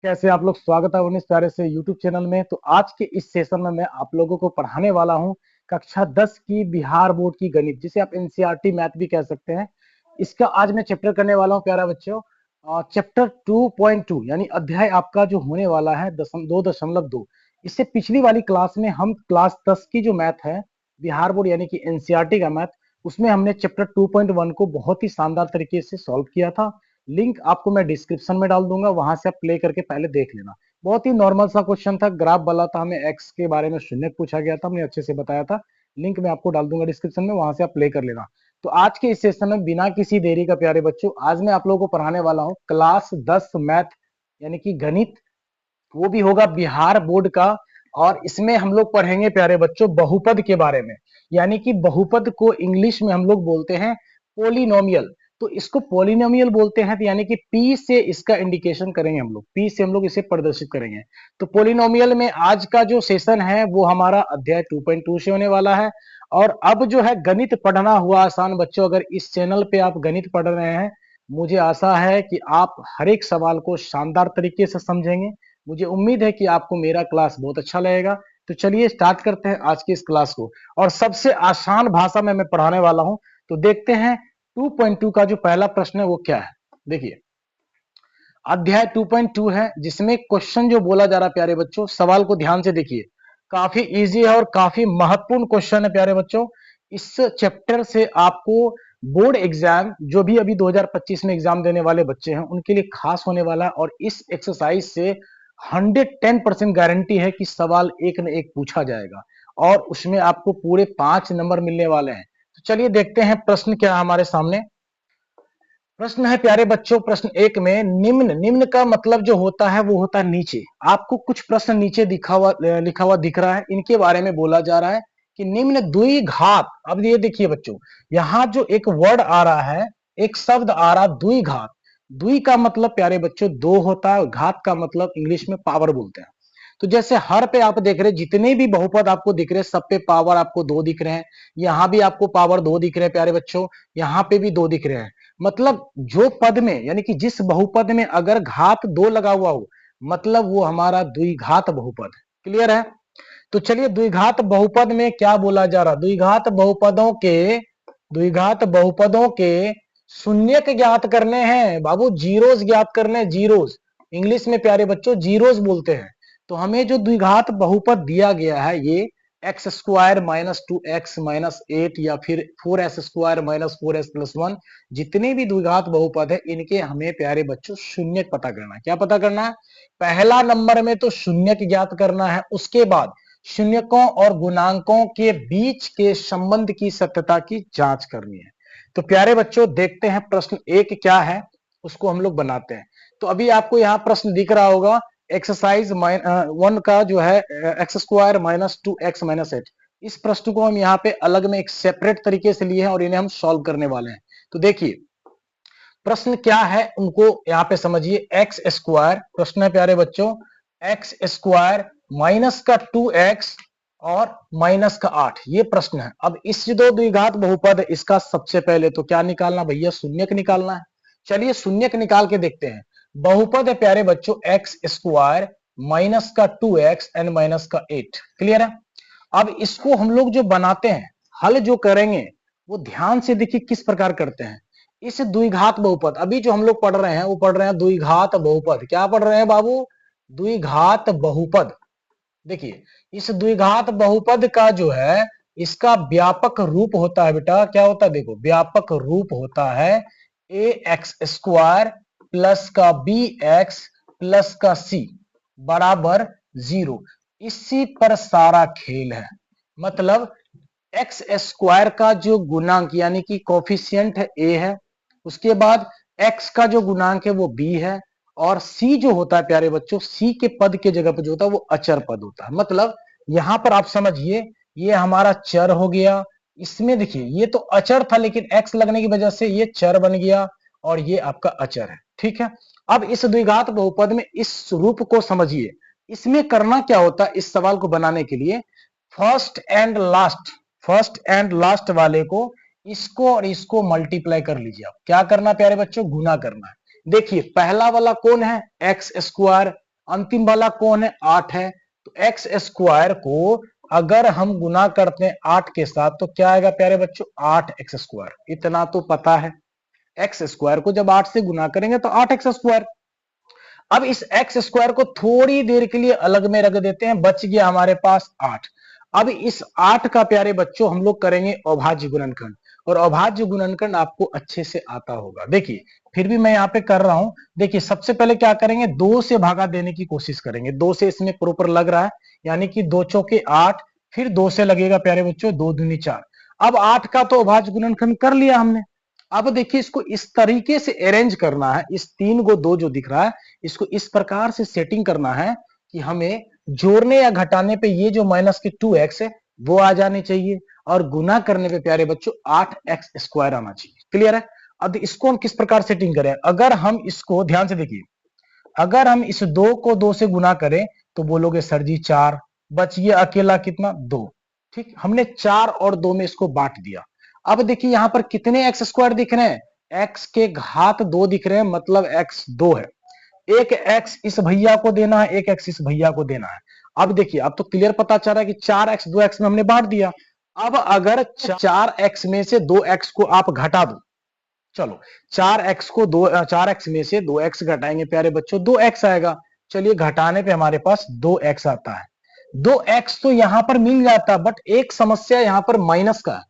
कैसे आप लोग, स्वागत है अपने इस प्यारे से YouTube चैनल में। तो आज के इस सेशन में मैं आप लोगों को पढ़ाने वाला हूं कक्षा 10 की बिहार बोर्ड की गणित, जिसे आप एनसीईआरटी मैथ भी कह सकते हैं। इसका आज मैं चैप्टर करने वाला हूं प्यारा बच्चों, चैप्टर 2.2 यानी अध्याय आपका जो होने वाला है 2.2। इससे पिछली वाली क्लास में हम क्लास 10 की जो मैथ है बिहार बोर्ड यानी कि एनसीईआरटी का मैथ, उसमें हमने चैप्टर 2.1 को बहुत ही शानदार तरीके से सॉल्व किया था। लिंक आपको मैं डिस्क्रिप्शन में डाल दूंगा, वहां से आप प्ले करके पहले देख लेना। बहुत ही नॉर्मल सा क्वेश्चन था, ग्राफ वाला था, हमें एक्स के बारे में शून्य पूछा गया था, हमने अच्छे से बताया था। लिंक मैं आपको डाल दूंगा डिस्क्रिप्शन में, वहां से आप प्ले कर लेना। तो आज के इस सेशन में बिना किसी देरी का प्यारे बच्चों, आज मैं आप लोगों को पढ़ाने वाला हूँ क्लास 10 मैथ यानी कि गणित, वो भी होगा बिहार बोर्ड का। और इसमें हम लोग पढ़ेंगे प्यारे बच्चों बहुपद के बारे में, यानी कि बहुपद को इंग्लिश में हम लोग बोलते हैं पोलिनोमियल। तो इसको पोलिनोमियल बोलते हैं, तो यानी कि पी से इसका इंडिकेशन करेंगे हम लोग, पी से हम लोग इसे प्रदर्शित करेंगे। तो पोलिनोमियल में आज का जो सेशन है वो हमारा अध्याय 2.2 से होने वाला है। और अब जो है गणित पढ़ना हुआ आसान बच्चों, अगर इस चैनल पे आप गणित पढ़ रहे हैं, मुझे आशा है कि आप हर एक सवाल को शानदार तरीके से समझेंगे। मुझे उम्मीद है कि आपको मेरा क्लास बहुत अच्छा लगेगा। तो चलिए स्टार्ट करते हैं आज की इस क्लास को। और सबसे आसान भाषा में मैं पढ़ाने वाला हूं। तो देखते हैं 2.2 का जो पहला प्रश्न है वो क्या है। देखिए, अध्याय 2.2 है, जिसमें क्वेश्चन जो बोला जा रहा है प्यारे बच्चों, सवाल को ध्यान से देखिए। काफी इजी है और काफी महत्वपूर्ण क्वेश्चन है प्यारे बच्चों। इस चैप्टर से आपको बोर्ड एग्जाम, जो भी अभी 2025 में एग्जाम देने वाले बच्चे हैं, उनके लिए खास होने वाला है। और इस एक्सरसाइज से 110% गारंटी है कि सवाल एक न एक पूछा जाएगा और उसमें आपको पूरे 5 नंबर मिलने वाले हैं। तो चलिए देखते हैं प्रश्न क्या है हमारे सामने। प्रश्न है प्यारे बच्चों, प्रश्न एक में निम्न, निम्न का मतलब जो होता है वो होता है नीचे। आपको कुछ प्रश्न नीचे लिखा हुआ दिख रहा है, इनके बारे में बोला जा रहा है कि निम्न द्विघात। अब ये देखिए बच्चों, यहाँ जो एक वर्ड आ रहा है, एक शब्द आ रहा है द्विघात। द्वि का मतलब प्यारे बच्चों दो होता है, और घात का मतलब इंग्लिश में पावर बोलते हैं। तो जैसे हर पे आप देख रहे हैं, जितने भी बहुपद आपको दिख रहे हैं, सब पे पावर आपको दो दिख रहे हैं। यहाँ भी आपको पावर दो दिख रहे हैं प्यारे बच्चों, यहाँ पे भी दो दिख रहे हैं। मतलब जो पद में, यानी कि जिस बहुपद में अगर घात दो लगा हुआ हो, मतलब वो हमारा द्विघात बहुपद है। क्लियर है? तो चलिए, द्विघात बहुपद में क्या बोला जा रहा है, द्विघात बहुपदों के शून्यक ज्ञात करने हैं बाबू, जीरोस ज्ञात करने हैं, जीरोस। इंग्लिश में प्यारे बच्चों जीरोस बोलते हैं। तो हमें जो द्विघात बहुपद दिया गया है, ये x square minus 2x minus 8 या फिर 4s square minus 4s plus 1, जितने भी द्विघात बहुपद है, इनके हमें प्यारे बच्चों शून्यक पता करना है। क्या पता करना है? पहला नंबर में तो शून्यक ज्ञात करना है, उसके बाद शून्यकों और गुणांकों के बीच के संबंध की सत्यता की जांच करनी है। तो प्यारे बच्चों देखते हैं प्रश्न एक क्या है, उसको हम लोग बनाते हैं। तो अभी आपको यहाँ प्रश्न दिख रहा होगा, एक्सरसाइज 1 का जो है x square minus 2x minus 8। इस प्रश्न को हम यहाँ पे अलग में एक सेपरेट तरीके से लिए हैं और इन्हें हम सॉल्व करने वाले हैं। तो देखिए प्रश्न क्या है, उनको यहाँ पे समझिए। एक्स स्क्वायर प्रश्न है प्यारे बच्चों, एक्स स्क्वायर माइनस का 2x और माइनस का 8, ये प्रश्न है। अब इस दो द्विघात बहुपद है, इसका सबसे पहले तो क्या निकालना भैया, शून्यक निकालना है। चलिए शून्यक निकाल के देखते हैं। बहुपद है प्यारे बच्चों एक्स स्क्वायर माइनस का 2x एंड माइनस का 8। क्लियर है? अब इसको हम लोग जो बनाते हैं, हल जो करेंगे, वो ध्यान से देखिए किस प्रकार करते हैं। इस द्विघात बहुपद, अभी जो हम लोग पढ़ रहे हैं वो पढ़ रहे हैं द्विघात बहुपद। क्या पढ़ रहे हैं बाबू? द्विघात बहुपद। देखिए, इस द्विघात बहुपद का जो है, इसका व्यापक रूप होता है बेटा, क्या होता है देखो, व्यापक रूप होता है ए एक्स स्क्वायर प्लस का बी एक्स प्लस का सी बराबर 0। इसी पर सारा खेल है। मतलब एक्स स्क्वायर का जो गुणांक यानी कि कोफिशियंट है ए है, उसके बाद एक्स का जो गुणांक है वो बी है, और सी जो होता है प्यारे बच्चों, सी के पद के जगह पर जो होता है वो अचर पद होता है। मतलब यहां पर आप समझिए, ये हमारा चर हो गया। इसमें देखिए ये तो अचर था, लेकिन एक्स लगने की वजह से ये चर बन गया और ये आपका अचर है। ठीक है? अब इस द्विघात बहुपद में इस रूप को समझिए। इसमें करना क्या होता है, इस सवाल को बनाने के लिए फर्स्ट एंड लास्ट वाले को, इसको और इसको मल्टीप्लाई कर लीजिए। आप क्या करना प्यारे बच्चों, गुना करना है। देखिए पहला वाला कौन है, एक्स स्क्वायर, अंतिम वाला कौन है, 8 है। तो एक्स स्क्वायर को अगर हम गुना करते हैं 8 के साथ तो क्या आएगा प्यारे बच्चों, 8x²। इतना तो पता है, एक्स स्क्वायर को जब 8 से गुना करेंगे तो 8x²। अब इस एक्स स्क्वायर को थोड़ी देर के लिए अलग में रख देते हैं, बच गया हमारे पास 8। अब इस 8 का प्यारे बच्चों हम लोग करेंगे अभाज्य गुणनखंड, और अभाज्य गुणनखंड आपको अच्छे से आता होगा। देखिए फिर भी मैं यहाँ पे कर रहा हूं। देखिए सबसे पहले क्या करेंगे, 2 से भागा देने की कोशिश करेंगे। 2 से इसमें प्रॉपर लग रहा है, यानी कि 2 चौके 8, फिर 2 से लगेगा प्यारे बच्चों 2 दूनी 4। अब 8 का तो अभाज्य गुणनखंड कर लिया हमने। अब देखिए इसको इस तरीके से अरेंज करना है, इस 3 को 2 जो दिख रहा है इसको इस प्रकार से सेटिंग करना है कि हमें जोड़ने या घटाने पे ये जो माइनस के 2x है वो आ जाने चाहिए, और गुना करने पे प्यारे बच्चों 8x² आना चाहिए। क्लियर है। अब इसको हम किस प्रकार सेटिंग करें, अगर हम इसको ध्यान से देखिए, अगर हम इस 2 को 2 से गुना करें तो बोलोगे सर जी 4, बच गया अकेला कितना, 2। ठीक, हमने 4 और 2 में इसको बांट दिया। अब देखिए यहां पर कितने x² दिख रहे हैं, x के घात 2 दिख रहे हैं, मतलब x 2 है। एक x इस भैया को देना है, एक x इस भैया को देना है। अब देखिए अब तो क्लियर पता चल रहा है कि 4x 2x में हमने बांट दिया। अब अगर 4x में से 2x को आप घटा दो, चलो 4x में से 2x घटाएंगे प्यारे बच्चों, 2x आएगा। चलिए घटाने पे हमारे पास 2x आता है। 2x तो यहां पर मिल जाता, बट एक समस्या यहां पर माइनस का है।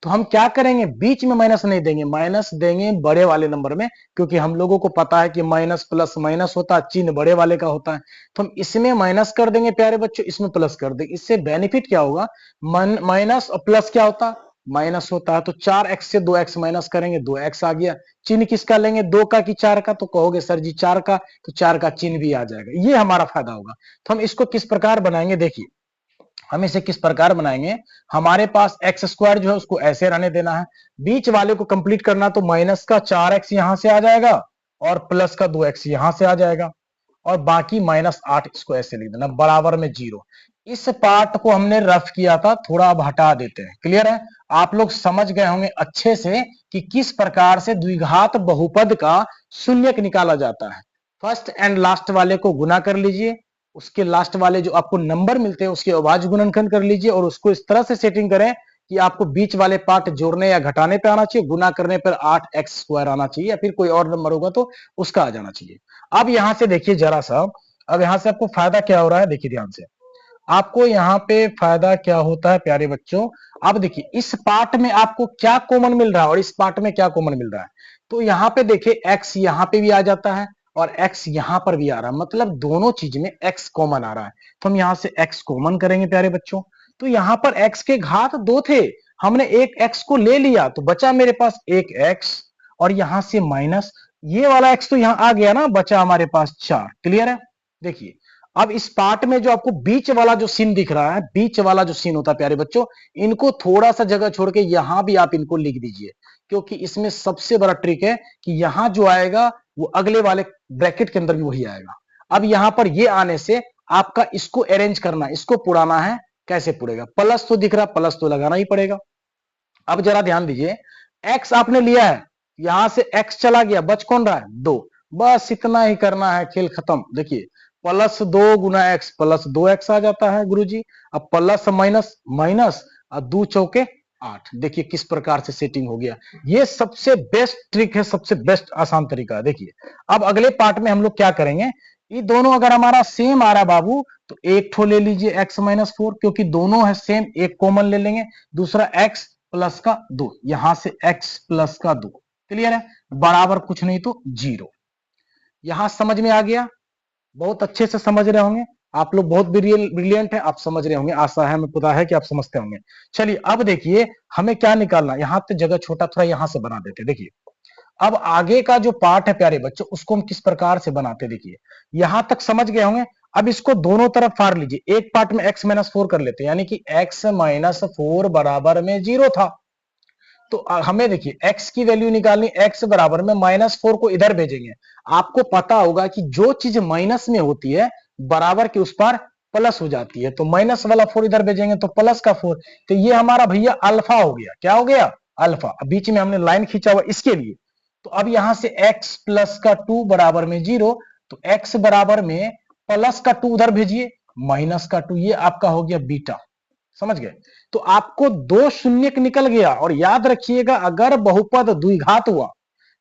तो हम क्या करेंगे, बीच में माइनस नहीं देंगे, माइनस देंगे बड़े वाले नंबर में, क्योंकि हम लोगों को पता है कि माइनस प्लस माइनस होता है, चिन्ह बड़े वाले का होता है। तो हम इसमें माइनस कर देंगे प्यारे बच्चों, इसमें प्लस कर देंगे। इससे बेनिफिट क्या होगा, माइनस और प्लस क्या होता, माइनस होता है। तो 4x से 2x माइनस करेंगे, 2x आ गया। चिन्ह किसका लेंगे, 2 का कि 4 का, तो कहोगे सर जी 4 का, तो 4 का चिन्ह भी आ जाएगा। ये हमारा फायदा होगा। तो हम इसको किस प्रकार बनाएंगे, देखिए हम इसे किस प्रकार बनाएंगे, हमारे पास x² जो है उसको ऐसे रहने देना है, बीच वाले को कंप्लीट करना, तो माइनस का 4x यहां से आ जाएगा और प्लस का 2x यहां से आ जाएगा, और बाकी -8 इसको ऐसे लिख देना, बराबर में 0। इस पार्ट को हमने रफ किया था, थोड़ा अब हटा देते हैं। क्लियर है, आप लोग समझ गए होंगे अच्छे से कि किस प्रकार से द्विघात बहुपद का शून्यक निकाला जाता है। फर्स्ट एंड लास्ट वाले को गुना कर लीजिए, उसके लास्ट वाले जो आपको नंबर मिलते हैं उसके अभाज्य गुणनखंड कर लीजिए, और उसको इस तरह से सेटिंग करें कि आपको बीच वाले पार्ट जोड़ने या घटाने पे आना चाहिए, गुना करने पर 8x² आना चाहिए, या फिर कोई और नंबर होगा तो उसका आ जाना चाहिए। अब यहां से देखिए जरा सा, अब यहां से आपको फायदा क्या हो रहा है, देखिए ध्यान से, आपको यहाँ पे फायदा क्या होता है प्यारे बच्चों। अब देखिए इस पार्ट में आपको क्या कॉमन मिल रहा है और इस पार्ट में क्या कॉमन मिल रहा है, तो यहाँ पे देखिए x यहाँ पे भी आ जाता है और x यहाँ पर भी आ रहा है, मतलब दोनों चीज में x कॉमन आ रहा है। तो हम यहाँ से x कॉमन करेंगे प्यारे बच्चों। तो यहाँ पर x के घात 2 थे, हमने एक x को ले लिया तो बचा मेरे पास एक x, और यहां से माइनस ये वाला x तो यहाँ आ गया ना, बचा हमारे पास 4। क्लियर है। देखिए अब इस पार्ट में जो आपको बीच वाला जो सीन दिख रहा है, बीच वाला जो सीन होता है प्यारे बच्चों, इनको थोड़ा सा जगह छोड़ के यहां भी आप इनको लिख दीजिए, क्योंकि इसमें सबसे बड़ा ट्रिक है कि यहां जो आएगा वो अगले वाले ब्रैकेट के अंदर भी वही आएगा। अब यहां पर ये आने से आपका इसको अरेंज करना, इसको पुराना है, कैसे पुड़ेगा, प्लस तो दिख रहा, प्लस तो लगाना ही पड़ेगा। अब जरा ध्यान दीजिए, एक्स आपने लिया है, यहां से एक्स चला गया, बच कौन रहा है, 2। बस इतना ही करना है, खेल खत्म। देखिए +2 गुना एक्स +2x आ जाता है गुरुजी। अब प्लस माइनस माइनस और 2 चौके 8। देखिए किस प्रकार से सेटिंग हो गया। ये सबसे बेस्ट ट्रिक है, सबसे बेस्ट आसान तरीका है। देखिए अब अगले पार्ट में हम लोग क्या करेंगे, ये दोनों अगर हमारा सेम आ रहा बाबू तो एक ठो ले लीजिए x-4, क्योंकि दोनों है सेम, एक कॉमन ले लेंगे। दूसरा x प्लस का 2, यहां से x प्लस का 2। क्लियर है, बराबर कुछ नहीं तो 0। यहां समझ में आ गया, बहुत अच्छे से समझ रहे होंगे आप लोग, बहुत ब्रिलियंट है, आप समझ रहे होंगे, आशा है, मैं पता है कि आप समझते होंगे। चलिए अब देखिए हमें क्या निकालना, यहां पे जगह छोटा, थोड़ा यहां से बना देते। देखिए अब आगे का जो पार्ट है प्यारे बच्चों उसको हम किस प्रकार से बनाते, देखिए यहां तक समझ गए होंगे। अब इसको दोनों तरफ फाड़ लीजिए, एक पार्ट में x-4 कर लेते हैं, यानी कि x-4 बराबर में 0 था। तो हमें देखिए x की वैल्यू निकालनी, x बराबर में -4 को इधर भेजेंगे। आपको पता होगा कि जो चीज माइनस में होती है बराबर के उस पर प्लस हो जाती है, तो माइनस वाला 4 इधर भेजेंगे तो प्लस का 4। तो ये हमारा भैया अल्फा हो गया, क्या हो गया, अल्फा। अब बीच में हमने लाइन खींचा हुआ इसके लिए। तो अब यहां से x प्लस का 2 बराबर में 0, तो x बराबर में प्लस का 2 उधर भेजिए, माइनस का 2, ये आपका हो गया बीटा। समझ गए? तो आपको दो शून्य निकल गया। और याद रखिएगा, अगर बहुपद द्विघात हुआ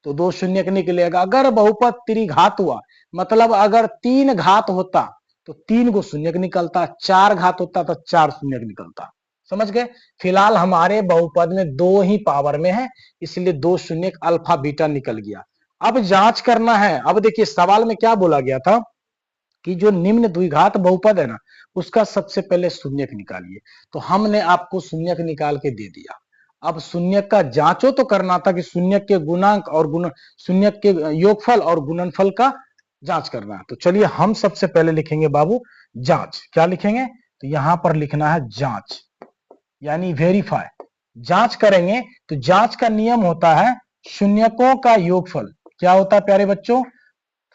तो दो शून्य निकलेगा, अगर बहुपद त्रिघात हुआ मतलब अगर 3 घात होता तो 3 गो शून्य निकलता, 4 घात होता तो 4 शून्य निकलता। समझ गए? फिलहाल हमारे बहुपद में 2 ही पावर में है, इसलिए 2 शून्य अल्फा बीटा निकल गया। अब जांच करना है। अब देखिए सवाल में क्या बोला गया था कि जो निम्न द्विघात बहुपद है ना, उसका सबसे पहले शून्यक निकालिए। तो हमने आपको शून्यक निकाल के दे दिया। अब शून्यक का जांचो तो करना था कि शून्यक के गुणांक और शून्यक के योगफल और गुणनफल का जांच करना है। तो चलिए हम सबसे पहले लिखेंगे बाबू जांच। क्या लिखेंगे? तो यहां पर लिखना है जांच, यानी वेरीफाई। जांच करेंगे तो जांच का नियम होता है शून्यकों का योगफल। क्या होता है प्यारे बच्चों?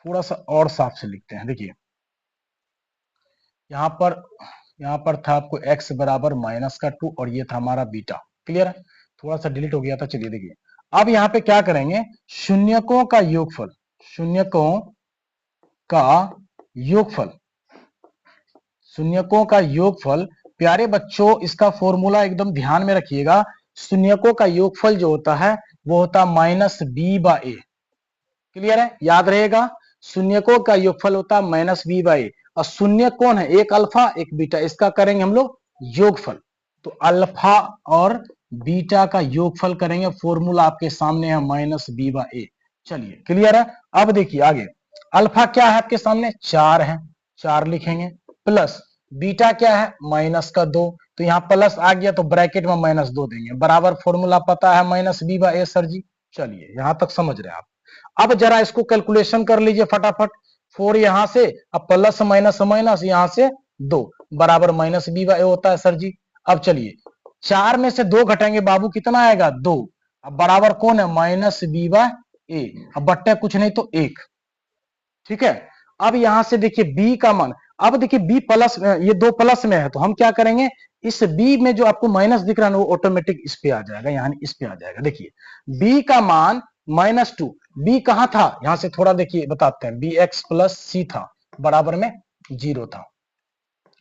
थोड़ा सा और साफ से लिखते हैं। देखिए यहां पर था आपको x बराबर माइनस का 2 और ये था हमारा बीटा। क्लियर है? थोड़ा सा डिलीट हो गया था। चलिए देखिए अब यहां पे क्या करेंगे, शून्यकों का योगफल, शून्यकों का योगफल, शून्यकों का योगफल। प्यारे बच्चों इसका फॉर्मूला एकदम ध्यान में रखिएगा। शून्यकों का योगफल जो होता है वो होता माइनस बी बा ए। क्लियर है? याद रहेगा, शून्यकों का योगफल होता है माइनस बी बाई। और शून्य कौन है? एक अल्फा एक बीटा, इसका करेंगे हम लोग योगफल। तो अल्फा और बीटा का योगफल करेंगे, फॉर्मूला आपके सामने है माइनस बी बा ए। चलिए क्लियर है? अब देखिए आगे, अल्फा क्या है आपके सामने? 4 है, 4 लिखेंगे, प्लस बीटा क्या है? माइनस का 2। तो यहाँ प्लस आ गया तो ब्रैकेट में माइनस 2 देंगे, बराबर फॉर्मूला पता है माइनस बी बा ए सर जी। चलिए यहां तक समझ रहे हैं आप। अब जरा इसको कैलकुलेशन कर लीजिए फटाफट। 4 यहां से, अब प्लस माइनस माइनस यहां से 2 बराबर माइनस बी बाई होता है सर जी। अब चलिए 4 में से 2 घटाएंगे बाबू, कितना आएगा? 2। अब बराबर कौन है? माइनस बी बाई ए। अब बट्टे कुछ नहीं तो 1। ठीक है? अब यहां से देखिए b का मान, अब देखिए b प्लस, ये 2 प्लस में है तो हम क्या करेंगे, इस b में जो आपको माइनस दिख रहा है वो ऑटोमेटिक इस पे आ जाएगा, यानी इस पे आ जाएगा। देखिए b का मान -2, b कहां था? यहां से थोड़ा देखिए बताते हैं, bx प्लस c था, बराबर में 0 था,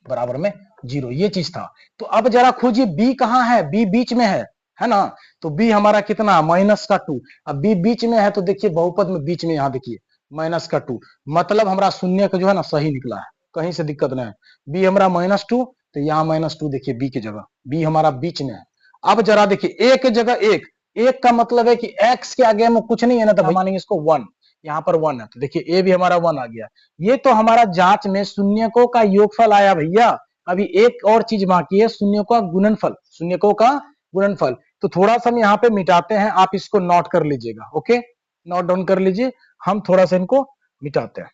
बराबर में 0 ये चीज था। तो अब जरा खोजिए b कहां है? b बीच में है ना? तो b हमारा कितना? माइनस का 2। अब b बीच में है तो देखिए बहुपद में बीच में, यहां देखिए माइनस का 2, मतलब हमारा शून्य का जो है ना सही निकला है, कहीं से दिक्कत नहीं है। b हमारा -2, तो यहाँ -2 देखिए b की जगह, b हमारा बीच में है। अब जरा देखिए एक जगह एक, एक का मतलब है कि x के आगे में कुछ नहीं है ना, तो मानेंगे इसको 1, यहाँ पर 1 है तो देखिए a भी हमारा 1 आ गया। ये तो हमारा जांच में शून्यकों का योगफल आया भैया। अभी एक और चीज बाकी है, शून्यों का गुणनफल, शून्यकों का गुणनफल। तो थोड़ा सा हम यहाँ पे मिटाते हैं, आप इसको नोट कर लीजिएगा। ओके, नोट डाउन कर लीजिए, हम थोड़ा सा इनको मिटाते हैं।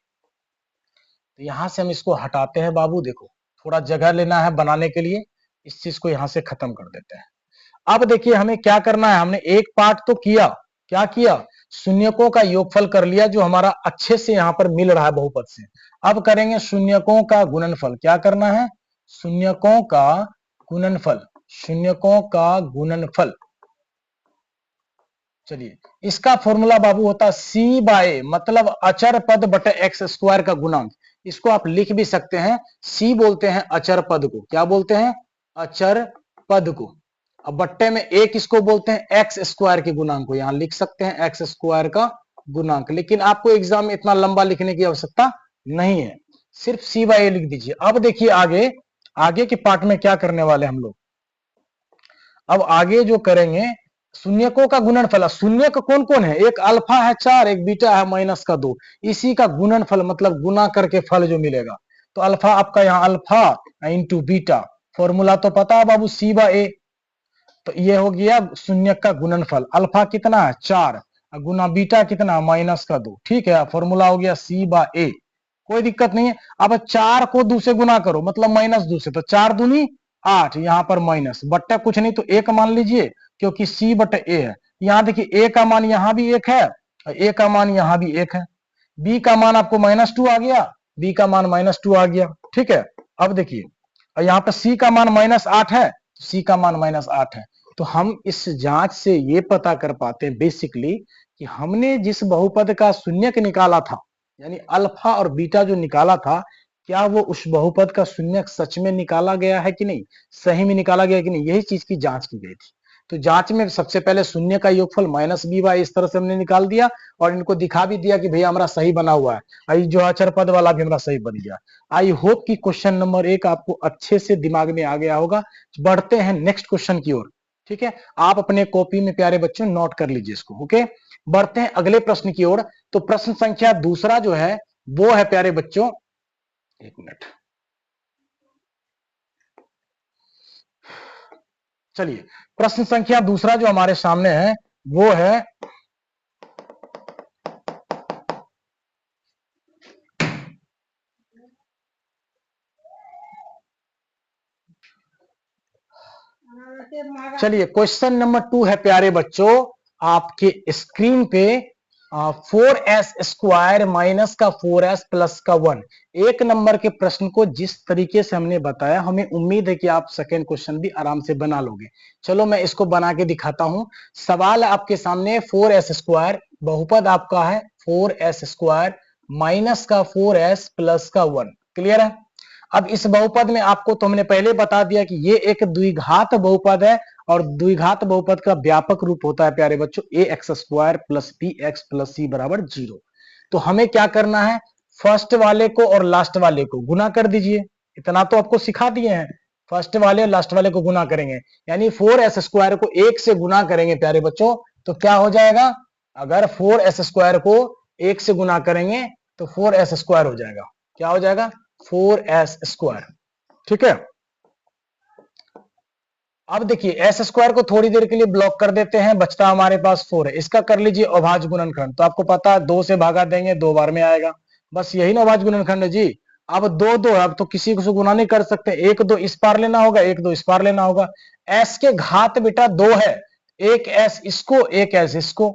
तो यहां से हम इसको हटाते हैं बाबू। देखो थोड़ा जगह लेना है बनाने के लिए, इस चीज को यहां से खत्म कर देते हैं। अब देखिए हमें क्या करना है, हमने एक पार्ट तो किया, क्या किया? शून्यकों का योगफल कर लिया, जो हमारा अच्छे से यहां पर मिल रहा है बहुपद से। अब करेंगे शून्यकों का गुणनफल। क्या करना है? शून्यकों का गुणनफल, शून्यकों का गुणनफल। चलिए इसका फॉर्मूला बाबू होता है सी बाय, मतलब अचर पद बटे एक्स स्क्वायर का गुणांक। इसको आप लिख भी सकते हैं, सी बोलते हैं अचर पद को। क्या बोलते हैं? अचर पद को। अब बट्टे में एक इसको बोलते हैं एक्स स्क्वायर के गुणांक को, यहां लिख सकते हैं एक्स स्क्वायर का गुणांक। लेकिन आपको एग्जाम में इतना लंबा लिखने की आवश्यकता नहीं है, सिर्फ सी बाय लिख दीजिए। अब देखिए आगे, आगे के पार्ट में क्या करने वाले हम लोग, अब आगे जो करेंगे शून्यकों का गुणनफल। शून्य का कौन कौन है? एक अल्फा है 4, एक बीटा है माइनस का 2, इसी का गुणनफल मतलब गुना करके फल जो मिलेगा। तो अल्फा आपका यहाँ अल्फा इंटू बीटा, फॉर्मूला तो पता है बाबू सी बा ए। तो ये हो गया शून्य का गुणनफल। अल्फा कितना है? 4, गुना बीटा कितना? -2। ठीक है, फॉर्मूला हो गया सी बा ए, कोई दिक्कत नहीं है। अब 4 को 2 से गुना करो, मतलब -2 से, तो 4 दूनी 8, यहाँ पर माइनस, बट्टा कुछ नहीं तो 1 मान लीजिए, क्योंकि सी बटे ए है। यहाँ देखिए ए का मान यहाँ भी 1 है और ए का मान यहाँ भी 1 है। बी का मान आपको -2 आ गया, बी का मान -2 आ गया। ठीक है, अब देखिए और यहाँ पर सी का मान -8 है, सी का मान -8 है। तो हम इस जांच से ये पता कर पाते हैं बेसिकली कि हमने जिस बहुपद का शून्यक निकाला था, यानी अल्फा और बीटा जो निकाला था, क्या वो उस बहुपद का शून्यक सच में निकाला गया है कि नहीं, सही में निकाला गया है कि नहीं, यही चीज की जांच की गई थी। तो जांच में सबसे पहले शून्य का योगफल माइनस बी वाई इस तरह से हमने निकाल दिया और इनको दिखा भी दिया कि भैया हमारा सही बना हुआ है। आई जो अचर पद वाला भी हमारा सही बन गया। आई होप कि क्वेश्चन नंबर 1 आपको अच्छे से दिमाग में आ गया होगा। बढ़ते हैं नेक्स्ट क्वेश्चन की ओर। ठीक है, आप अपने कॉपी में प्यारे बच्चों नोट कर लीजिए इसको। ओके, बढ़ते हैं अगले प्रश्न की ओर। तो प्रश्न संख्या दूसरा जो है वो है प्यारे बच्चों, एक मिनट, चलिए प्रश्न संख्या दूसरा जो हमारे सामने है वो है, चलिए क्वेश्चन नंबर 2 है प्यारे बच्चों आपके स्क्रीन पे, 4s² माइनस का 4s प्लस का 1। एक नंबर के प्रश्न को जिस तरीके से हमने बताया, हमें उम्मीद है कि आप सेकेंड क्वेश्चन भी आराम से बना लोगे। चलो मैं इसको बना के दिखाता हूं। सवाल आपके सामने 4s², बहुपद आपका है 4s² माइनस का 4s प्लस का 1। क्लियर है? अब इस बहुपद में आपको तो हमने पहले बता दिया कि ये एक द्विघात बहुपद है और द्विघात बहुपद का व्यापक रूप होता है प्यारे बच्चों ax² plus bx plus c बराबर 0। तो हमें क्या करना है, फर्स्ट वाले को और लास्ट वाले को गुना कर दीजिए। इतना तो आपको सिखा दिए हैं, फर्स्ट वाले और लास्ट वाले को गुना करेंगे, यानी 4s² को 1 से गुना करेंगे प्यारे बच्चों तो क्या हो जाएगा, अगर 4s² को 1 से गुना करेंगे तो 4s² हो जाएगा। क्या हो जाएगा, 4s²। ठीक है, अब देखिए s² को थोड़ी देर के लिए ब्लॉक कर देते हैं, बचता हमारे पास 4 है। इसका कर लीजिए अभाज्य गुणनखंड, तो आपको पता है 2 से भागा देंगे 2 बार में आएगा, बस यही ना अभाज्य गुणनखंड है जी। अब 2 2 अब तो किसी को गुना नहीं कर सकते, 1 2 इस पार लेना होगा, 1 2 इस पार लेना होगा। s के घात बेटा 2 है, एक s इसको एक s इसको।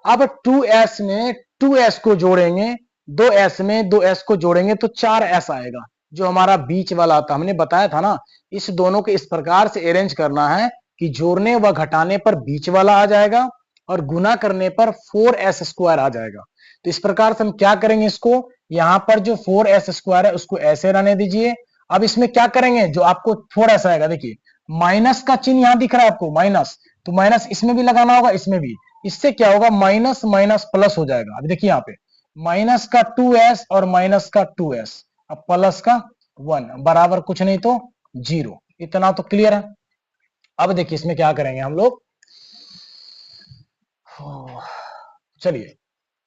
अब 2s में 2s को जोड़ेंगे, 2s में 2s को जोड़ेंगे तो 4s आएगा, जो हमारा बीच वाला आता। हमने बताया था ना, इस दोनों को इस प्रकार से अरेंज करना है कि जोड़ने व घटाने पर बीच वाला आ जाएगा और गुना करने पर 4s² आ जाएगा। तो इस प्रकार से हम क्या करेंगे, इसको यहां पर जो 4s² है उसको ऐसे रहने दीजिए। अब इसमें क्या करेंगे, जो आपको 4s आएगा, देखिए माइनस का चिन्ह यहां दिख रहा है आपको, माइनस, तो माइनस इसमें भी लगाना होगा, इसमें भी। इससे क्या होगा, माइनस माइनस प्लस हो जाएगा। अब देखिए यहाँ पे माइनस का 2s और माइनस का 2s, अब प्लस का 1 बराबर कुछ नहीं तो 0। इतना तो क्लियर है। अब देखिए इसमें क्या करेंगे हम लोग, चलिए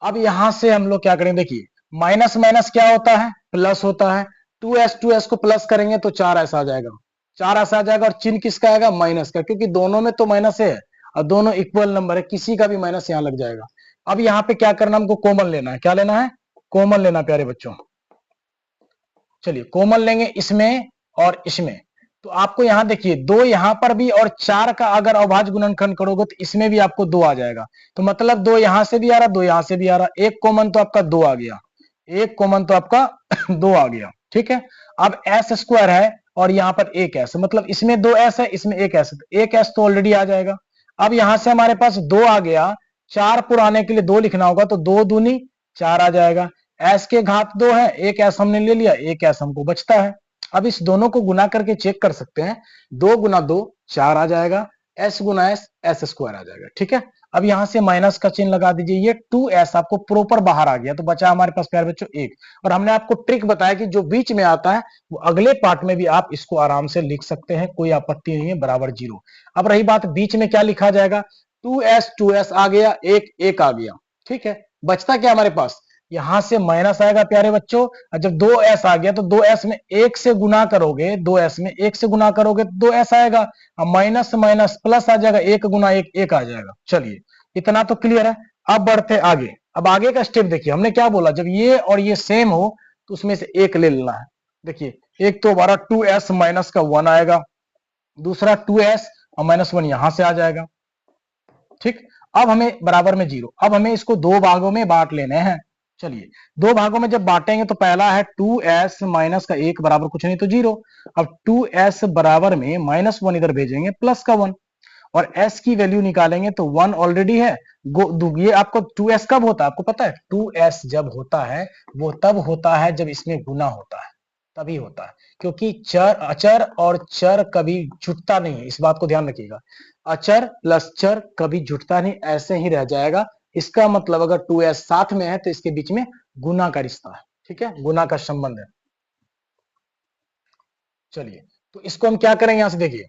अब यहां से हम लोग क्या करेंगे, देखिए माइनस माइनस क्या होता है, प्लस होता है। 2s को प्लस करेंगे तो 4s आ जाएगा, 4s आ जाएगा और चिन्ह किसका आएगा, माइनस का, क्योंकि दोनों में तो माइनस है और दोनों इक्वल नंबर है, किसी का भी माइनस यहां लग जाएगा। अब यहाँ पे क्या करना, हमको कॉमन लेना है। क्या लेना है, कॉमन लेना प्यारे बच्चों। चलिए कॉमन लेंगे इसमें और इसमें, तो आपको यहां देखिए 2 यहां पर भी और 4 का अगर अभाज्य गुणनखंड करोगे तो इसमें भी आपको 2 आ जाएगा। तो मतलब 2 यहां से भी आ रहा, 2 यहां से भी आ रहा, एक कॉमन तो आपका 2 आ गया, एक कॉमन तो आपका 2 आ गया। ठीक है, अब s² है और यहाँ पर एक s, मतलब इसमें 2s है, इसमें एक s, तो एक s तो ऑलरेडी आ जाएगा। अब यहां से हमारे पास 2 आ गया, 4 पुराने के लिए 2 लिखना होगा, तो 2 दूनी 4 आ जाएगा। s के घात 2 है, एक s हमने ले लिया, एक s हमको बचता है। अब इस दोनों को गुना करके चेक कर सकते हैं, 2 गुना 2 4 आ जाएगा, s गुना s s² आ जाएगा। ठीक है, अब यहां से माइनस का चिन्ह लगा दीजिए, ये 2s आपको प्रॉपर बाहर आ गया, तो बचा हमारे पास प्यारे बच्चों 1। और हमने आपको ट्रिक बताया कि जो बीच में आता है वो अगले पार्ट में भी आप इसको आराम से लिख सकते हैं, कोई आपत्ति नहीं है, बराबर 0। अब रही बात बीच में क्या लिखा जाएगा, 2s आ गया, एक एक आ गया। ठीक है, बचता क्या हमारे पास, यहां से माइनस आएगा प्यारे बच्चों, और जब 2s आ गया तो 2s में 1 से गुना करोगे, 2s में 1 से गुना करोगे तो 2s आएगा, अब माइनस माइनस प्लस आ जाएगा, 1 गुना 1 1 आ जाएगा। चलिए इतना तो क्लियर है। अब बढ़ते आगे, अब आगे का स्टेप देखिए, हमने क्या बोला, जब ये और ये सेम हो तो उसमें से एक ले लेना है। देखिए एक तो हमारा 2s माइनस का 1 आएगा, दूसरा 2s और -1 यहां से आ जाएगा। ठीक, अब हमें बराबर में 0, अब हमें इसको 2 भागों में बांट लेने हैं। चलिए 2 भागों में जब बांटेंगे तो पहला है 2s माइनस का 1 बराबर कुछ नहीं तो 0। अब 2s बराबर में -1 इधर भेजेंगे प्लस का 1, और s की वैल्यू निकालेंगे तो 1 ऑलरेडी है। ये आपको 2s कब होता है आपको पता है, 2s जब होता है वो तब होता है जब इसमें गुना होता है। तभी होता है, क्योंकि चर अचर और चर कभी जुटता नहीं है, इस बात को ध्यान रखिएगा। अचर प्लस चर कभी जुटता नहीं, ऐसे ही रह जाएगा। इसका मतलब अगर 2s साथ में है तो इसके बीच में गुना का रिश्ता है, ठीक है, गुना का संबंध है। चलिए, तो इसको हम क्या करेंगे, यहां से देखिए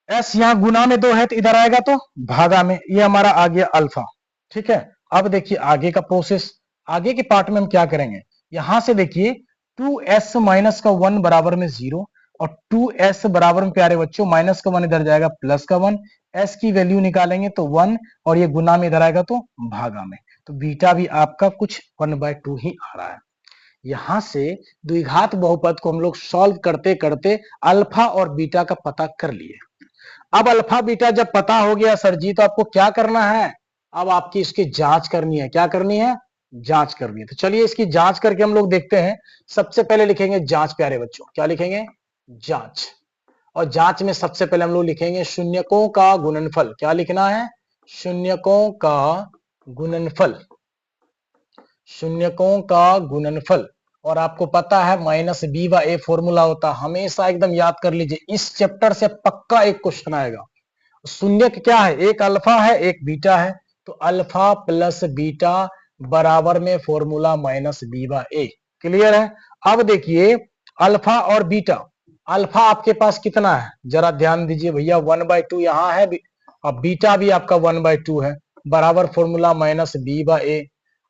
s यहां गुना में 2 है तो इधर आएगा तो भागा में, ये हमारा आ गया अल्फा, ठीक है। अब देखिए आगे का प्रोसेस, आगे के पार्ट में हम क्या करेंगे, यहां से देखिए 2s माइनस का 1 बराबर में 0 और 2s बराबर में प्यारे बच्चों माइनस का 1 इधर जाएगा प्लस का 1, s की वैल्यू निकालेंगे तो 1 और ये गुना में इधर आएगा तो भागा में, तो बीटा भी आपका कुछ 1/2 ही आ रहा है। यहां से द्विघात बहुपद को हम लोग सॉल्व करते करते अल्फा और बीटा का पता कर लिए। अब अल्फा बीटा जब पता हो गया सर जी, तो आपको क्या करना है, अब आपकी इसकी जांच करनी है। क्या करनी है, जांच करनी है। तो चलिए इसकी जांच करके हम लोग देखते हैं। सबसे पहले लिखेंगे जांच प्यारे बच्चों, क्या लिखेंगे, जांच। और जांच में सबसे पहले हम लोग लिखेंगे शून्यकों का गुणनफल। क्या लिखना है, शून्यकों का गुणनफल, शून्यकों का गुणनफल। और आपको पता है माइनस बी व ए फॉर्मूला होता है, हमेशा एकदम याद कर लीजिए, इस चैप्टर से पक्का एक क्वेश्चन आएगा। शून्य क्या है, एक अल्फा है एक बीटा है, तो अल्फा प्लस बीटा बराबर में फॉर्मूला माइनस बी व ए। क्लियर है। अब देखिए अल्फा और बीटा, अल्फा आपके पास कितना है जरा ध्यान दीजिए भैया, 1/2 यहां है, अब बीटा भी आपका 1/2 है, बराबर फॉर्मूला माइनस बी व ए।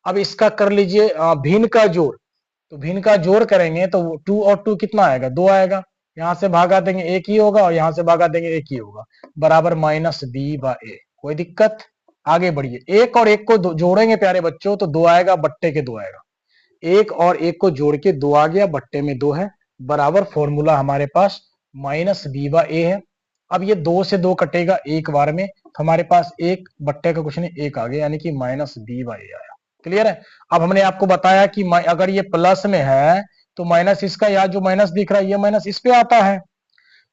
अब इसका कर लीजिए भिन्न का जोड़, तो भिन्न का जोड़ करेंगे तो 2 और 2 कितना आएगा, 2 आएगा, यहां से भागा देंगे एक ही होगा और यहां से भागा देंगे एक ही होगा, बराबर माइनस बी बा ए। कोई दिक्कत, आगे बढ़िए। एक और एक को जोड़ेंगे प्यारे बच्चों तो 2 आएगा, बट्टे के 2 आएगा, एक और एक को जोड़ के 2 आ गया, बट्टे में 2 है, बराबर फॉर्मूला हमारे पास माइनस बी बा ए है। अब ये 2 से 2 कटेगा एक बार में, तो हमारे पास एक बट्टे का कुछ नहीं एक आ गया, यानी कि माइनस बी बा ए आया। क्लियर है। अब हमने आपको बताया कि अगर ये प्लस में है तो माइनस इसका, या जो माइनस दिख रहा है ये माइनस इस पे आता है,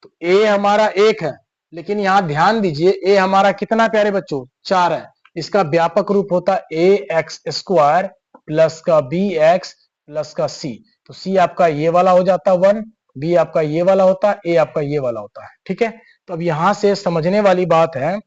तो ए हमारा 1 है, लेकिन यहां ध्यान दीजिए ए हमारा कितना प्यारे बच्चों, 4 है। इसका व्यापक रूप होता है ए एक्स स्क्वायर प्लस का बी एक्स प्लस का सी, तो सी आपका ये वाला हो जाता है 1, बी आपका ये वाला होता है, ए आपका ये वाला होता है, ठीक है। तो अब यहां से समझने वाली बात है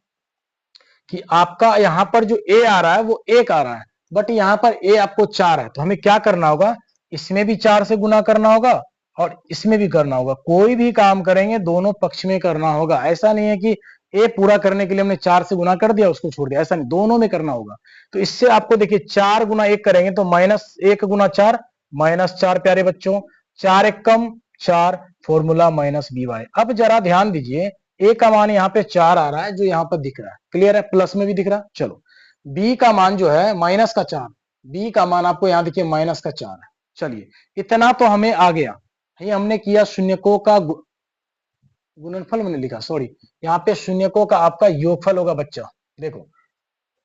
कि आपका यहां पर जो ए आ रहा है वो 1 आ रहा है, बट यहां पर ए आपको 4 है, तो हमें क्या करना होगा, इसमें भी 4 से गुना करना होगा और इसमें भी करना होगा। कोई भी काम करेंगे दोनों पक्ष में करना होगा, ऐसा नहीं है कि ए पूरा करने के लिए हमने 4 से गुना कर दिया उसको छोड़ दिया, ऐसा नहीं, दोनों में करना होगा। तो इससे आपको देखिए 4 गुना 1 करेंगे तो -1 गुना 4 -4 प्यारे बच्चों, 4 1 कम 4, फॉर्मूला माइनस बी वाई। अब जरा ध्यान दीजिए ए का मान यहाँ पे 4 आ रहा है जो यहाँ पर दिख रहा है, क्लियर है, प्लस में भी दिख रहा है। चलो बी का मान जो है माइनस का 4, बी का मान आपको यहाँ देखिए माइनस का 4 है। चलिए इतना तो हमें आ गया, ये हमने किया शून्यकों का गुणनफल मैंने लिखा, सॉरी, यहाँ पे शून्यकों का आपका योगफल होगा बच्चा, देखो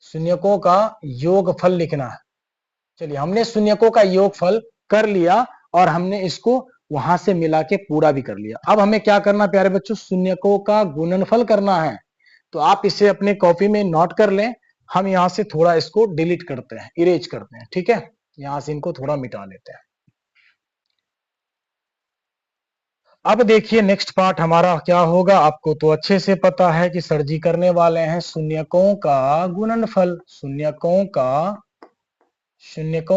शून्यकों का योगफल लिखना है। चलिए हमने शून्यकों का योगफल कर लिया और हमने इसको वहां से मिला के पूरा भी कर लिया। अब हमें क्या करना प्यारे बच्चों, शून्यकों का गुणनफल करना है। तो आप इसे अपने कॉपी में नोट कर लें, हम यहां से थोड़ा इसको डिलीट करते हैं, इरेज करते हैं, ठीक है, यहां से इनको थोड़ा मिटा लेते हैं। अब देखिए नेक्स्ट पार्ट हमारा क्या होगा, आपको तो अच्छे से पता है कि सर जी करने वाले हैं शून्यकों का गुणनफल, शून्यकों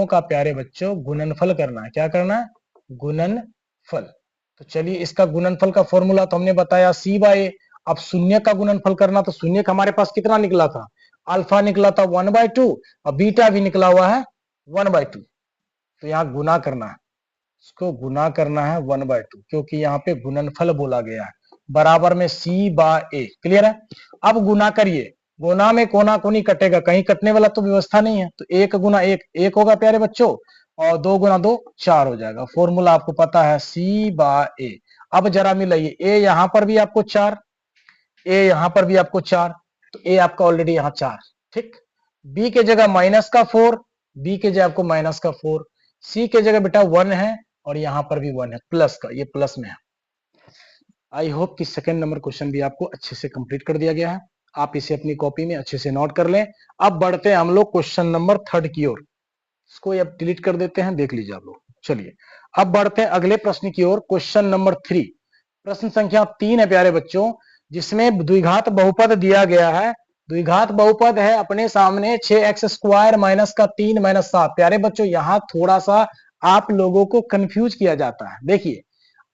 का प्यारे बच्चों गुणनफल करना है। क्या करना है, गुणनफल। तो चलिए इसका गुणनफल का फॉर्मूला तो हमने बताया सी बाय ए। अब शून्य का गुणनफल करना, तो शून्य का हमारे पास कितना निकला था, अल्फा निकला था 1/2 और बीटा भी निकला हुआ है 1/2, तो यहाँ गुना करना है, इसको गुना करना है 1/2, क्योंकि यहाँ पे गुणनफल बोला गया है, बराबर में सी बा ए। क्लियर है। अब गुना करिए, गुना में कोना कोनी कटेगा, कहीं कटने वाला तो व्यवस्था नहीं है, तो 1 गुना 1 1 होगा प्यारे बच्चों, और 2 गुना 2 4 हो जाएगा। फॉर्मूला आपको पता है सी बा ए। अब जरा मिलाइए, ए यहां पर भी आपको 4, ए यहां पर भी आपको 4, तो ए आपका ऑलरेडी यहाँ 4, ठीक। बी के जगह -4, बी के जगह आपको -4, सी के जगह बेटा 1 है और यहां पर भी 1 है प्लस का, ये प्लस में है। आई होप कि सेकंड नंबर क्वेश्चन भी आपको अच्छे से कंप्लीट कर दिया गया है, आप इसे अपनी कॉपी में अच्छे से नोट कर लें। अब बढ़ते हैं हम लोग क्वेश्चन नंबर 3 की ओर, इसको अब डिलीट कर देते हैं, देख लीजिए आप लोग। चलिए अब बढ़ते हैं अगले प्रश्न की ओर। क्वेश्चन नंबर 3, प्रश्न संख्या 3 है प्यारे बच्चों, जिसमें द्विघात बहुपद दिया गया है। द्विघात बहुपद है अपने सामने 6x स्क्वायर माइनस का 3 माइनस 7। प्यारे बच्चों यहां थोड़ा सा आप लोगों को कंफ्यूज किया जाता है। देखिए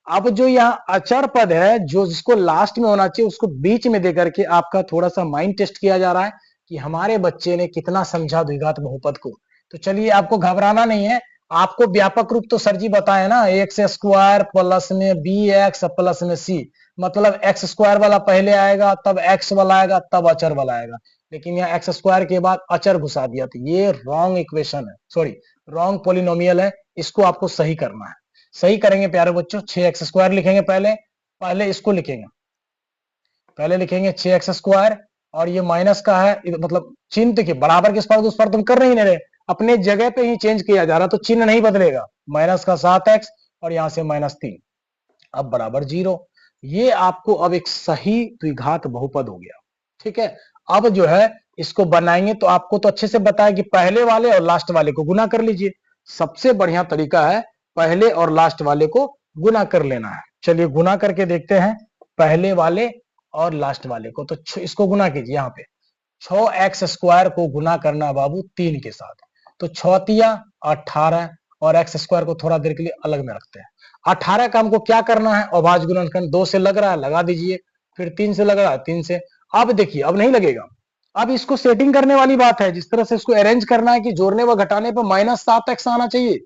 अब जो यहाँ अचर पद है, जो जिसको लास्ट में होना चाहिए उसको बीच में देकर के आपका थोड़ा सा माइंड टेस्ट किया जा रहा है कि हमारे बच्चे ने कितना समझा द्विघात बहुपद को। तो चलिए आपको घबराना नहीं है, आपको व्यापक रूप तो सर जी बताए ना, एक्स स्क्वायर प्लस में बी एक्स प्लस में सी, मतलब एक्स स्क्वायर वाला पहले आएगा तब एक्स वाला आएगा तब अचर वाला आएगा। लेकिन यहाँ एक्स स्क्वायर के बाद अचर घुसा दिया, तो ये रॉन्ग इक्वेशन है, सॉरी रॉन्ग पोलिनोमियल है, इसको आपको सही करना है। सही करेंगे प्यारे बच्चों, 6x स्क्वायर लिखेंगे, पहले पहले इसको लिखेंगे, पहले लिखेंगे 6x स्क्वायर, और ये माइनस का है, मतलब चिन्ह देखिए बराबर किस पर उस पर तुम कर नहीं रहे, अपने जगह पे ही चेंज किया जा रहा, तो चिन्ह नहीं बदलेगा। माइनस का 7x और यहां से -3, अब बराबर 0। ये आपको अब एक सही द्विघात बहुपद हो गया। ठीक है, अब जो है इसको बनाएंगे तो आपको तो अच्छे से बताया कि पहले वाले और लास्ट वाले को गुना कर लीजिए। सबसे बढ़िया तरीका है पहले और लास्ट वाले को गुना कर लेना है। चलिए गुना करके देखते हैं पहले वाले और लास्ट वाले को। तो इसको गुना कीजिए, यहाँ पे 6x स्क्वायर को गुना करना बाबू 3 के साथ, तो 6 तिया 18, और एक्स स्क्वायर को थोड़ा देर के लिए अलग में रखते हैं। 18 का हमको क्या करना है, अभाज्य गुणनखंड, 2 से लग रहा है लगा दीजिए, फिर 3 से लग रहा है 3 से। अब देखिए अब नहीं लगेगा, अब इसको सेटिंग करने वाली बात है, जिस तरह से इसको अरेंज करना है कि जोड़ने व घटाने पर -7x आना चाहिए।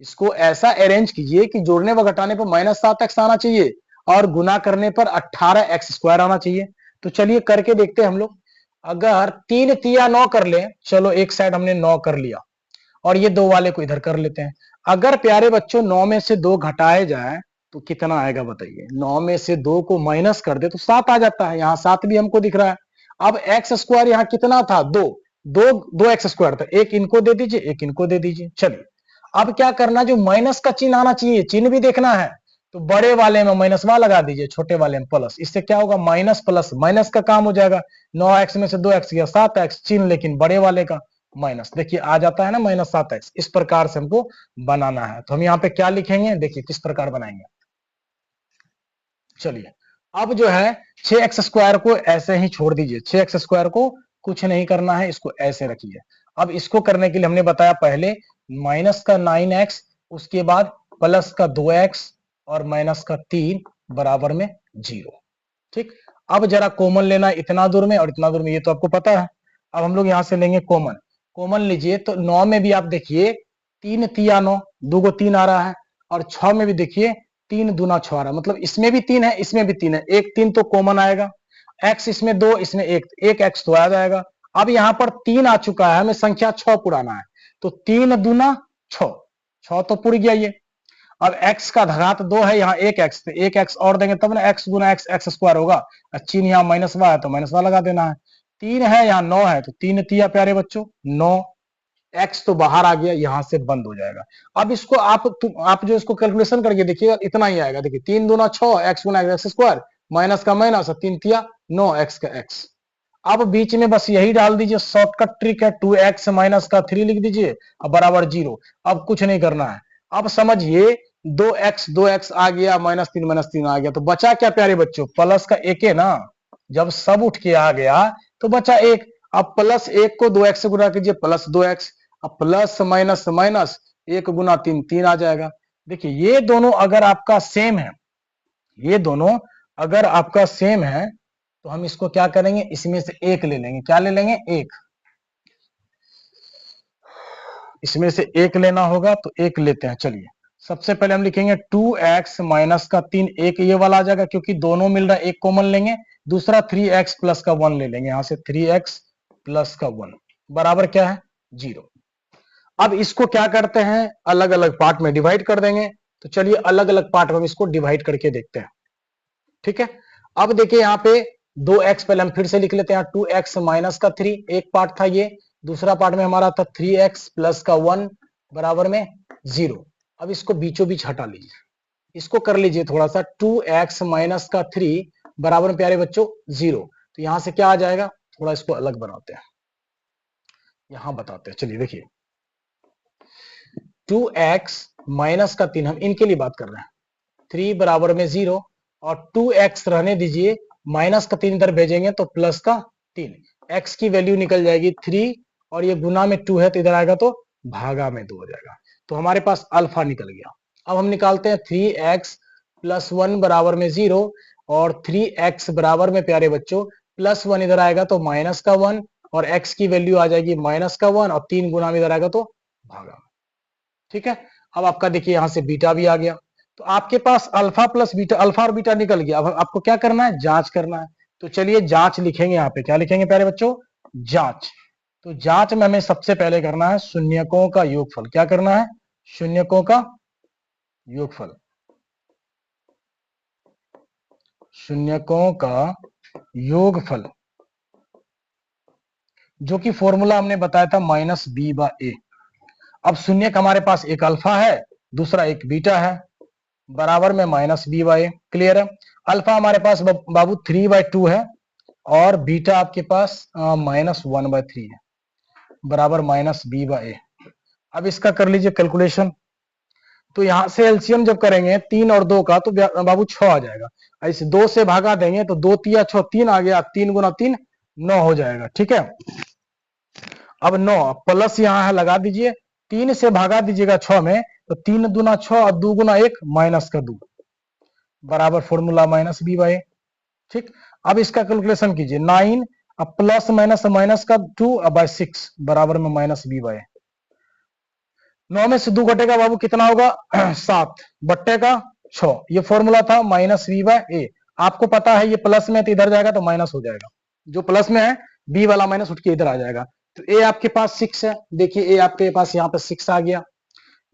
इसको ऐसा अरेंज कीजिए कि जोड़ने व घटाने पर -7x आना चाहिए और गुना करने पर 18x स्क्वायर आना चाहिए। तो चलिए करके देखते हैं हम लोग। अगर 3 तिया 9 कर ले, चलो एक साइड हमने 9 कर लिया, और ये 2 वाले को इधर कर लेते हैं। अगर प्यारे बच्चों 9 में से 2 घटाए जाए तो कितना आएगा बताइए। 9 में से 2 को माइनस कर दे तो 7 आ जाता है, यहाँ 7 भी हमको दिख रहा है। अब एक्स स्क्वायर यहाँ कितना था, 2 एक्स स्क्वायर था, एक इनको दे दीजिए एक इनको दे दीजिए। चलिए अब क्या करना, जो माइनस का चिन्ह आना चाहिए, चिन्ह भी देखना है, तो बड़े वाले में माइनस वाला लगा दीजिए, छोटे वाले में प्लस। इससे क्या होगा, माइनस प्लस माइनस का काम हो जाएगा। 9x में से 2x गया 7x, चिन्ह लेकिन बड़े वाले का माइनस, देखिए आ जाता है ना -7x। इस प्रकार से हमको बनाना है। तो हम यहाँ पे क्या लिखेंगे, देखिए किस प्रकार बनाएंगे। चलिए अब जो है 6x स्क्वायर को ऐसे ही छोड़ दीजिए, 6x स्क्वायर को कुछ नहीं करना है, इसको ऐसे रखिए। अब इसको करने के लिए हमने बताया पहले माइनस का 9x, उसके बाद प्लस का 2x और माइनस का 3 बराबर में 0। ठीक, अब जरा कॉमन लेना इतना दूर में और इतना दूर में, ये तो आपको पता है। अब हम लोग यहां से लेंगे कॉमन, कॉमन लीजिए तो 9 में भी आप देखिए 3 तिया 9, 2 को 3 आ रहा है, और 6 में भी देखिए 3 दूना 6 आ रहा है, मतलब इसमें भी 3 है इसमें भी 3 है, एक 3 तो कॉमन आएगा। x इसमें 2 इसमें 1, एक x तो आ जाएगा। अब यहाँ पर 3 आ चुका है, हमें संख्या 6 पुराना है, तो 3 दूना 6, 6 तो पुर गया ये। अब x का घात 2 है, यहाँ एक x, तो एक x और देंगे तब ना x गुना x x स्क्वायर होगा। चिन्ह यहाँ माइनस वाला है तो माइनस वाला लगा देना है। 3 है यहाँ 9 है, तो 3 तिया प्यारे बच्चों 9, x तो बाहर आ गया, यहां से बंद हो जाएगा। अब इसको आप जो इसको कैलकुलेशन करके देखिएगा इतना ही आएगा। देखिए 3 दूना 6, x गुना x स्क्वायर, माइनस का माइनस, 3 तिया 9, x का x। अब बीच में बस यही डाल दीजिए, शॉर्टकट ट्रिक है, 2x माइनस का 3 लिख दीजिए और बराबर 0। अब कुछ नहीं करना है। अब समझिए 2x आ गया, -3 आ गया, तो बचा क्या प्यारे बच्चों, प्लस का 1 है ना। जब सब उठ के आ गया तो बचा 1। अब +1 को 2x से गुना कीजिए, +2x, अब प्लस माइनस माइनस 1 गुना 3 3 आ जाएगा। देखिए ये दोनों अगर आपका सेम है, ये दोनों अगर आपका सेम है, तो हम इसको क्या करेंगे, इसमें से एक ले लेंगे। क्या ले लेंगे, एक, इसमें से एक लेना होगा, तो एक लेते हैं। चलिए सबसे पहले हम लिखेंगे 2x माइनस का 3, एक ये वाला आ जाएगा क्योंकि दोनों मिल रहा है, एक कॉमन लेंगे। दूसरा 3x प्लस का 1 ले लेंगे, यहां से 3x प्लस का 1 बराबर क्या है, 0। अब इसको क्या करते हैं, अलग अलग पार्ट में डिवाइड कर देंगे। तो चलिए अलग अलग पार्ट में इसको डिवाइड करके देखते हैं। ठीक है, अब देखिए यहाँ पे 2x, पहले हम फिर से लिख लेते हैं, 2x माइनस का 3 एक पार्ट था ये, दूसरा पार्ट में हमारा था 3x प्लस का 1 बराबर में 0। अब इसको बीचों बीच हटा लीजिए, इसको कर लीजिए थोड़ा सा, 2x माइनस का 3 बराबर में प्यारे बच्चों 0। तो यहां से क्या आ जाएगा, थोड़ा इसको अलग बनाते हैं, यहां बताते हैं। चलिए देखिए 2x माइनस का 3, हम इनके लिए बात कर रहे हैं। 3 बराबर में 0 और 2x रहने दीजिए, माइनस का 3 इधर भेजेंगे तो प्लस का 3, x की वैल्यू निकल जाएगी 3 और ये गुना में 2 है तो इधर आएगा तो भागा में 2 हो जाएगा। तो हमारे पास अल्फा निकल गया। अब हम निकालते हैं 3x प्लस 1 बराबर में 0 और 3x बराबर में प्यारे बच्चों प्लस 1 इधर आएगा तो माइनस का 1 और x की वैल्यू आ जाएगी माइनस का 1 और 3 गुना में इधर आएगा तो भागा। ठीक है, अब आपका देखिए यहां से बीटा भी आ गया। तो आपके पास अल्फा प्लस बीटा, अल्फा और बीटा निकल गया। अब आपको क्या करना है, जांच करना है। तो चलिए जांच लिखेंगे, यहाँ पे क्या लिखेंगे प्यारे बच्चों, जांच। तो जांच में हमें सबसे पहले करना है शून्यकों का योगफल। क्या करना है, शून्यकों का योगफल। शून्यकों का योगफल जो कि फॉर्मूला हमने बताया था माइनस बी बाय ए। अब शून्यक हमारे पास एक अल्फा है, दूसरा एक बीटा है, बराबर में माइनस बी बाय ए। क्लियर है। अल्फा हमारे पास बाबू 3/2 है और बीटा आपके पास -1/3 है, बराबर माइनस बी बाय ए। अब इसका कर लीजिए कैलकुलेशन। तो यहां से एलसीएम जब करेंगे 3 और 2 का तो बाबू 6 आ जाएगा। ऐसे 2 से भागा देंगे तो 2 तिया 6, 3 आ गया, 3 गुना 3 9 हो जाएगा। ठीक है, अब 9 प्लस यहाँ है लगा दीजिए, 3 से भागा दीजिएगा 6 में तो 3 दूना 6 और 2 गुना 1 माइनस का 2, बराबर फॉर्मूला माइनस बी बाय। ठीक, अब इसका कैलकुलेशन कीजिए, 9 अब प्लस माइनस माइनस का 2 बाय 6 बराबर में माइनस बी बाय। 9 में से 2 घटेगा बाबू कितना होगा 7 बट्टे का 6। ये फॉर्मूला था माइनस बी बाय ए। आपको पता है ये प्लस में तो इधर जाएगा तो माइनस हो जाएगा, जो प्लस में है बी वाला माइनस उठ के इधर आ जाएगा। तो ए आपके पास 6 है, देखिए ए आपके पास यहाँ पे 6 आ गया।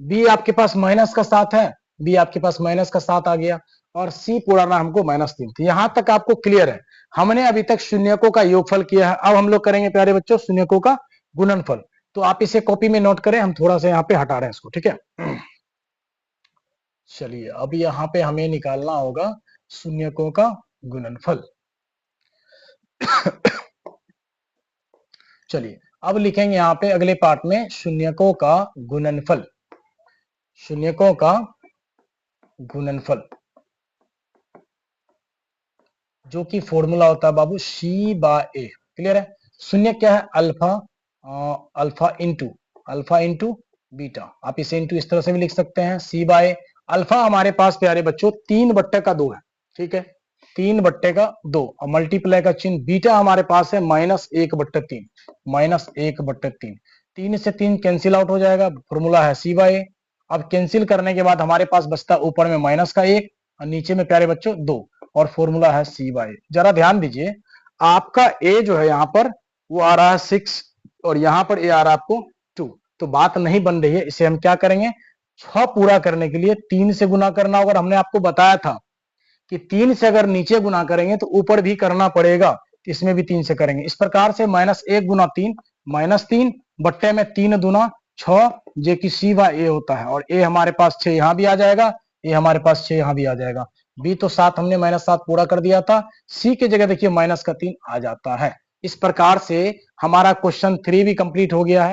बी आपके पास माइनस का 7 है, बी आपके पास माइनस का 7 आ गया और सी पुराना हमको -3। तो यहां तक आपको क्लियर है। हमने अभी तक शून्यकों का योगफल किया है, अब हम लोग करेंगे प्यारे बच्चों शून्यकों का गुणनफल। तो आप इसे कॉपी में नोट करें, हम थोड़ा सा यहाँ पे हटा रहे हैं इसको। ठीक है, चलिए अब यहाँ पे हमें निकालना होगा शून्यकों का गुणनफल। चलिए अब लिखेंगे यहाँ पे अगले पार्ट में शून्यकों का गुणनफल। शून्यकों का गुणनफल जो कि फॉर्मूला होता है बाबू सी बाय ए। क्लियर है। शून्य क्या है, अल्फा, अल्फा इंटू बीटा। आप इसे इंटू इस तरह से भी लिख सकते हैं, सी बाय। अल्फा हमारे पास प्यारे बच्चों 3/2 है। ठीक है, 3/2 और मल्टीप्लाई का चिन्ह। बीटा हमारे पास है -1/3, -1/3। 3 से 3 कैंसिल आउट हो जाएगा, फॉर्मूला है सी बाय। अब कैंसिल करने के बाद हमारे पास बचता ऊपर में माइनस का 1 और नीचे में प्यारे बच्चों 2 और फॉर्मूला है सी बाय। जरा ध्यान दीजिए, आपका ए जो है यहाँ पर वो आ रहा है 6 और यहाँ पर ए आ रहा है आपको 2। तो बात नहीं बन रही है। इसे हम क्या करेंगे, 6 पूरा करने के लिए 3 से गुना करना होगा। हमने आपको बताया था कि 3 से अगर नीचे गुना करेंगे तो ऊपर भी करना पड़ेगा, इसमें भी 3 से करेंगे। इस प्रकार से -1 गुना 3 -3 बट्टे में 3 दूना 6 जो कि सी बाय ए होता है। और ए हमारे पास 6 यहाँ भी आ जाएगा, ए हमारे पास 6 यहाँ भी आ जाएगा। बी तो 7 हमने -7 पूरा कर दिया था, सी की जगह देखिए -3 आ जाता है। इस प्रकार से हमारा क्वेश्चन 3 भी कंप्लीट हो गया है।